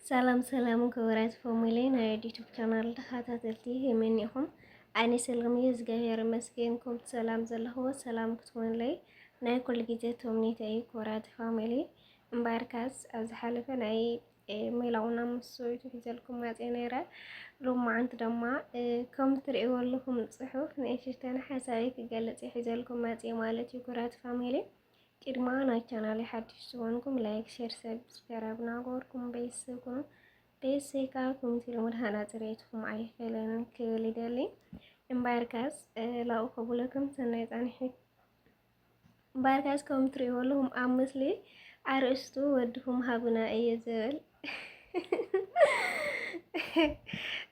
سلام سلام كورات فاميلين هاي يوتيوب channel تخاتاتلتي منيكم أنا سلمي زغير مسكينكم سلام زلهو سلام كتكون لي ناي كل جيزة تومنيتي كورات فاميلي مباركاس از حالفة ناي ميلاونا مسويتو في جالكم ماتينيرا لما عند دما كم ترئيوا لكم صحوف نايشتان حسايك قالتي حجالكم ماتي مالتي كورات فاميلي كرما نا channel حدش سوانكم لايك شير سبسكرايب ناغوركم بيسكم بيسكا كنتي المرهنة تريتكم أي فلان كليدالي امباركاس لا أقبلكم سنة عنحك امباركاس كم تريولهم أمسلي أرستو ودهم هابنا أي زول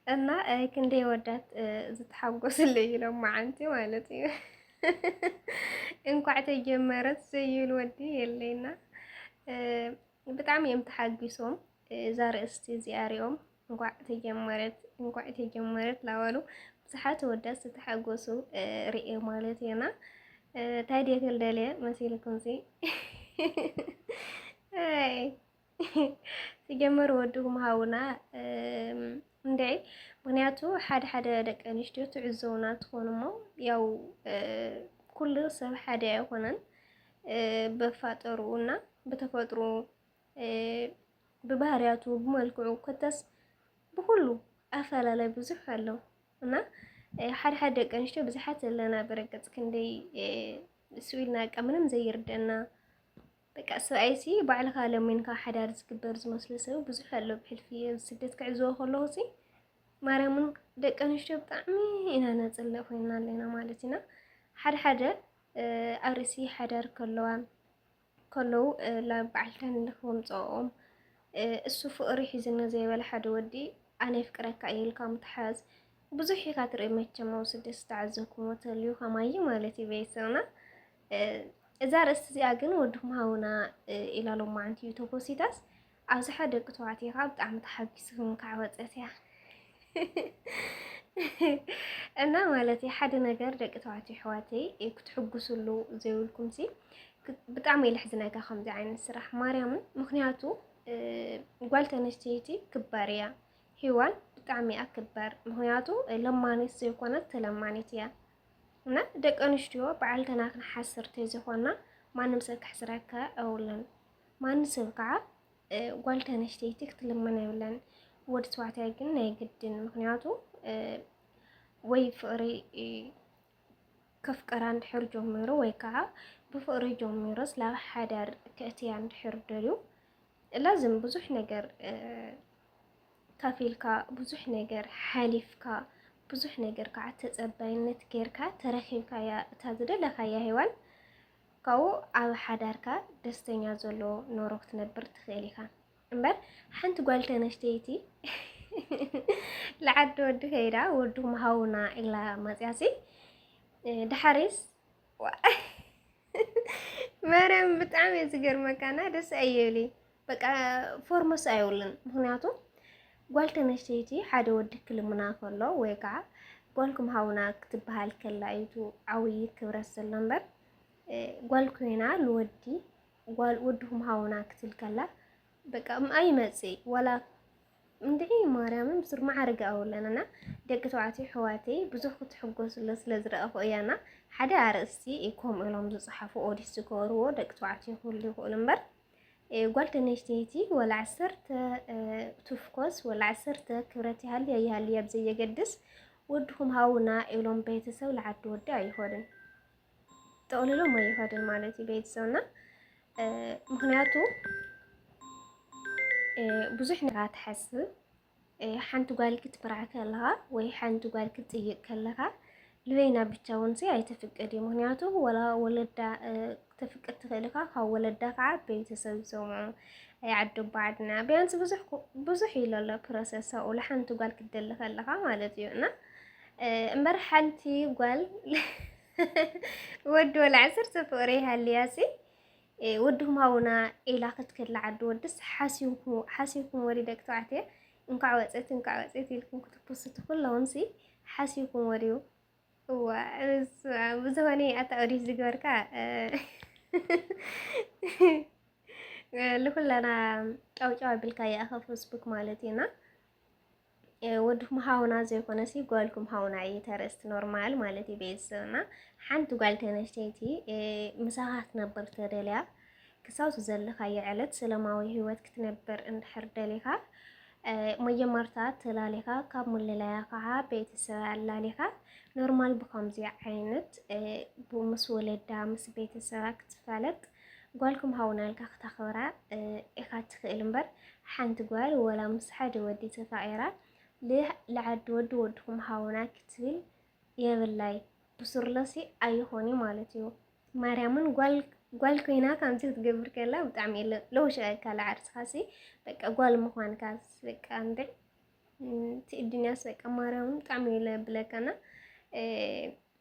أنا كندي ودات زتحقوس اللي لو ما عندي مالتي እንኳዕ ተጀመረት ሰይል ወዲ የለይና በጣም የምትሐግሶም ዛሬ እስቲ ዚያሪኦም እንኳዕ ተጀመረት ላወሉ ብዙሓት ወዳት ዝተሐጎሱ ርኤ ማለት የና ታዲያ ከልደለ መሲልኩም ሲ አይ ሲጀመር ወድኩም ሃውና እንዴ ምክንያቱ ሓደ ደቂ ኣንስትዮ ትዕዘውና ትኾኑሞ ያው ኩሉ ሰብ ሓደ አይኮነን በፋጠሩና በተፈጥሮ በባህሪያቱ በመልክዑ ከተስ በሁሉ አፈላለይ ብዙሕ አለው እና ሓደ ደቂ ኣንስትዮ ብዙሓት ኣለና በረገጽ ክንደይ ስዊልና ቀምንም ዘይርደና በቃ ሰብኣይሲ ባዕልካ ለሚንካ ሓዳር ዝግበር ዝመስል ሰብ ብዙሕ ኣሎ ብሕልፊ ስደት ክዕዝዎ ከለኹ ሲ ማርያምን ደቂ ኣንስትዮ ብጣዕሚ ኢና ነፅልእ ኮይና ኣለና ማለት ኢና ሓደ ኣርእሲ ሓዳር ከለዉ ላብ ባዕልተን ንኽምፅኦም እሱ ፍቕሪ ሒዝና ዘይበለ ሓደ ወዲ ኣነ ይፍቅረካ ኢልካ ምትሓዝ ብዙሕ ኢኻ ትርኢ መቸም ኣብ ስደት ዝተዓዘብኩሞ ተልዩ ከማይ ማለት እዩ ቤተሰብና እዛ ርእስቲ እዚኣ ግን ወድኩም ሃውና ኢላ ሎማዓንቲ እዩ ተፖሲታስ ኣብዝሓ ደቂ ተባዕትዮ ከዓ ብጣዕሚ ተሓጊስኩም ከዓ ወፀት እያ እና ማለት ሓደ ነገር ደቂ ተባዕትዮ ኣሕዋተይ ክትሕጉስሉ ዘይብልኩም ሲ ብጣዕሚ የልሕዝነካ ከምዚ ዓይነት ስራሕ ማርያምን ምክንያቱ ጓል ተነስተይቲ ክባር እያ ሂዋን ብጣዕሚ እያ ክባር ምክንያቱ ለማኒት ዘይኮነት ተለማኒት እያ እና ደቂ ኣንስትዮ በዓልተና ክንሓስር ተዘይኮና ማንም ሰብ ክሕስረካ ኣይብለን ማንም ሰብ ከዓ ጓል ተነስተይቲ ክትልመን ኣይብለን ወዲ ተባዕታይ ግን ናይ ግድን ምክንያቱ ወይ ፍቅሪ ከፍቀራ እንድሕር ጀሚሩ ወይ ከዓ ብፍቅሪ ጀሚሩስ ላብ ሓዳር ክእትያ እንድሕር ደልዩ ላዝም ብዙሕ ነገር ካፊልካ ብዙሕ ነገር ሓሊፍካ ብዙሕ ነገር ከዓ ተፀባይነት ጌርካ ተረኺብካ ያ እታ ዝደለኻያ ሂዋን ካብኡ ኣብ ሓዳርካ ደስተኛ ዘሎ ኖሮ ክትነብር ትኽእል ኢኻ እምበር ሓንቲ ጓል ተነስተይቲ لعد ودك هيدا ودهم هاونا إلى مزياسي دحاريس مريم بتعمل زجر مكانها دس أيولي بقى فورمس أيولن هناتو قلت نشتيتي حدا ودك لمنا كله ويقع قولكم هاونا كتب هالكلا أيتو عوي كبرس اللمبر قولكم هنا الودي قال ودهم هاونا كتل كلا بقى أي مزي ولا እንደይ ማርያምን ብስር ማዕረግ ኣውለናና ደቂ ተባዕትዮ ሕዋተይ ብዙሕ ክትሕጎስሉ ስለዝረአኹ እያና ሓደ ኣርእስቲ ከምኡ ኢሎም ዝፅሓፉ ኦዲት ዝገበርዎ ደቂ ተባዕትዮ ኩሉ ይኽእሉ እምበር ጓል ተነስተይቲ ወላ 10 ትፍኮስ ወላ 10 ክብረት ይሃልያ ብዘየገድስ ወድኩም ሃውና ኢሎም ቤተሰብ ለዓዲ ወዲ ኣይሆድን ጠቕልሎም ኣይሆድን ማለት እዩ ቤተሰብና ምክንያቱ ብዙሕ ነገር ትሓስብ ሓንቲ ጓል ክትብርዓ ከለኻ ወይ ሓንቲ ጓል ክትጥይቅ ከለኻ ልበይና ብቻ እውን ኣይተፍቀድ እዩ ምክንያቱ ወላ ወለዳ ተፍቅድ ትኽእል ኢኻ ካብ ወለዳ ከዓ ቤተሰብ ይሰምዑ ኣይዓዱ ባዕድና ቢያንስ ብዙሕ ኢሉ ኣሎ ፕሮሰስ ኣብኡ ሓንቲ ጓል ክትደሊ ከለኻ ማለት እዩ እና እምበር ሓንቲ ጓል ወዲ ወላ 10 ፍቅሪ ሃልያሲ ودهم هاونا إلى كتكل عد ودس حاسيكم وري دك تعتي إنك عوضت لكم كتبصت كلهم سي حاسيكم وريو بزواني أتأريز دقوركا لكلنا أوجع بالكايا أخاف فيسبوك مالتينا ودكم هاونا زي كونسي قالكم هاونا أي ترست نورمال مالتي بيسنا حنتو قالت أنا اشتيتي مساحات نبر تريليا كساوت زلخ أي علت سلاماوي هوات كتنبر إن حردليها مجمرتات تلاليها كامل للايقها بيت السواء اللاليها نورمال بخمزي عينت بمسولة دامس بيت السواء كتفالت قالكم هاونا لك اختخورا إخات خيلنبر حانت قال ولا مسحاد ودي تفائرة ليه لعد ودكم هاونا كتبل يبلاي بسرلسي أيهوني مالتيو مريمون قال كينا كامتي تقبر كلا وتعمل لو شاك على عرس خاسي بك قال مخوان كاس بك عندك الدنيا سبك مريمون تعمل بلك أنا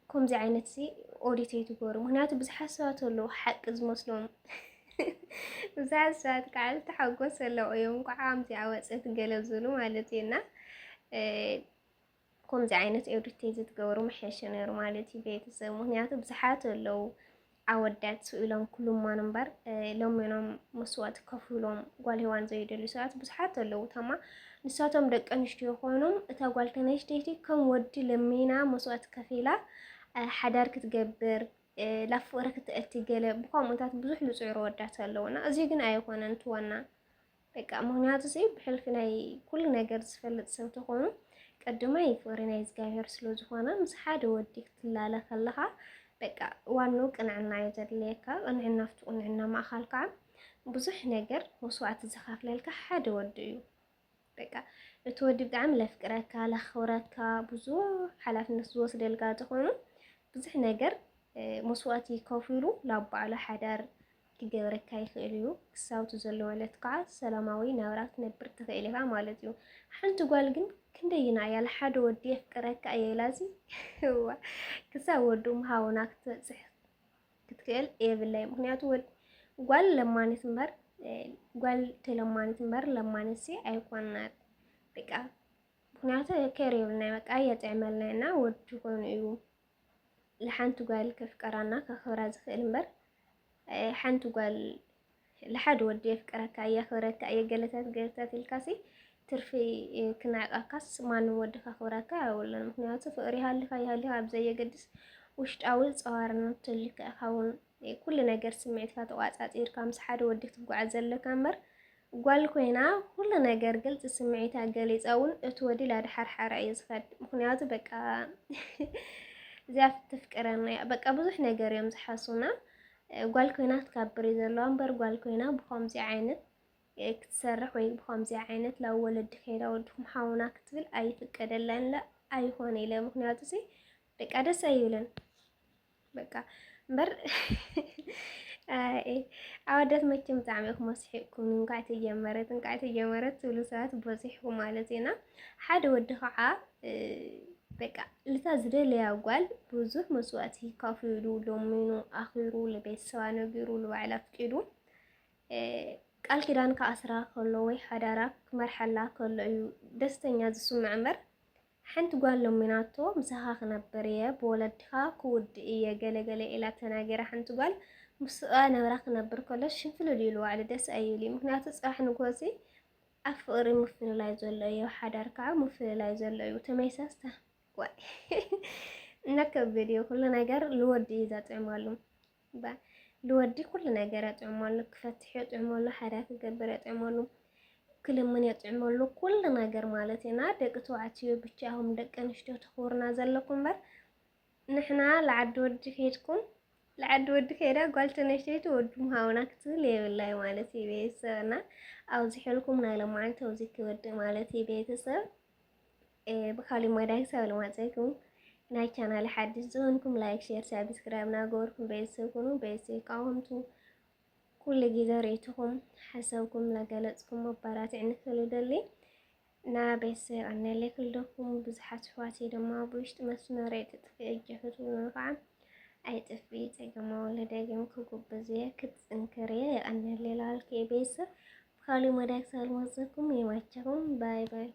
كم زي عينتي أوريتي تقول مهنات بس حسوات له حق زمسلون بس حسوات قال تحقق سلوا يوم قعامتي عوضت تجلزلو مالتينا كم زي عينت أوريتي تقول محيشنا مالتي بيت السو مهنات بس حات له عودات سئلهم كلهم ما نمبر لهم ينام مسوات كفلهم قال هوان زيد اللسات بس حتى لو تما نساتهم دك أنشتي خونهم تقول تنشتي كم ودي لمينا مسوات كفيلة حدارك تجبر لفورك تأتيجله بقام أنت بزح لسعر ودات اللونا أزيجن أيقون أنتوانا بقى مهنيات زي بحلفنا كل نجار سفلت سوت خونهم قدما يفورنا يزجاهر سلوز خوانا مسحاد وديك تلالا خلها بقى وانو قنعنا يزدليكا انعنا فتو انعنا ما خالكا بزح نجر مسوعت زخاف للك حد وديو بقى تودي بدعم لفكرك لخورك بزو حلاف الناس وصل لك تخونو بزح نجر مسوعتي كوفيلو لابا على حدار كجورك يخيليو كساوتو زلو ولتقع سلاماوي نورات نبر تخيلها مالتيو حنتو قالقن كندينا يا لحد ودي فكرك اي لازم هو كساودوم هاوناك تصح كتقل ايه بالله مخنياتو ود قال لما نتمر قال تلما نتمر لما نسي ايقوان بقى مخنياتو كاريولنا بقى يتعملنا ودكون ايو لحانتو قال كيف قرانا كخراز خيلمبر حانتو قال لحد ودي فكرك اي خورك اي قلتات الكاسي ترفي كنا أكاس ما نود خورك ولا مخنياتو فقري هالي بزي قدس وشت أول صارنا تلك أخون كل نجار سمعت كاتوات أطير كام سحر وديك تبقى عزل كامر قال كوينا كل نجار قلت سمعتها قاليت أول تودي لا حر يزفد مخنياتو بقى زاف تفكرنا بقى بزح نجار يوم زحاسونا قال كوينا تكبري زلوان قال كوينا بخمسة عينت كتسرح ويك بخمسة عينت لو ولد خيرا ودكم حاونا كتبل أي فكرة لان لا أي هوني لا مخنياتو سي بقى دس أيولن بقى بر إيه عودت ما كنت عميكم مسحكم قاعد تجمرت ولسات بوزيحكم مالتنا حد ودخع بقى لتازري لي أقول بوزح مسواتي كافيرو لومينو أخيرو لبيت سوانو بيرو لوعلا فكيرو قال كدان كأسرا كله وي حدارك مرحلة كله دستنيا زسوم عمر حنت قال لوميناتو مساخ نبريه بولدها كود إيه جلي إلى تناجر حنت قال أنا وراك نبر كلش شنفلو ديلو على دس أيولي مكنات صح نقوسي أفقر مفل لا يزول أيو حدارك مفل لا يزول أيو تميساسته واي نكب فيديو كل نجار لودي إذا تعملوا با لودي كل نجار تعملوا كفتحي تعملوا حراك جبر تعملوا كل من يتعملوا كل نجار مالتنا دقتوا عتيو بتشاهم دق نشتو تخورنا زلكم بر نحنا لعد ودي كيدكم لعد ودي كيدا قلت نشتيت ودم هاونا كتلي والله مالتي بيسنا أو زحلكم نايل معك توزيك ود مالتي بيتسا بخالي مداي سوالو ماتسيكم ناي channel حدث زونكم لايك شير سابسكرايب ناقوركم بيسوكم بيسيقاومتو كل جيدا ريتكم حسوكم لقلتكم مبارات عنك لدلي نا بيسير أنا اللي كلكم بزحات حواتي دما بوشت مسماري تطفي الجهد ونفعا أي تفي تجمع ولداجم كوكو بزيه كتنكريه أنا اللي لالكي بيسر بخالي مداك سالمزكم يماتكم باي باي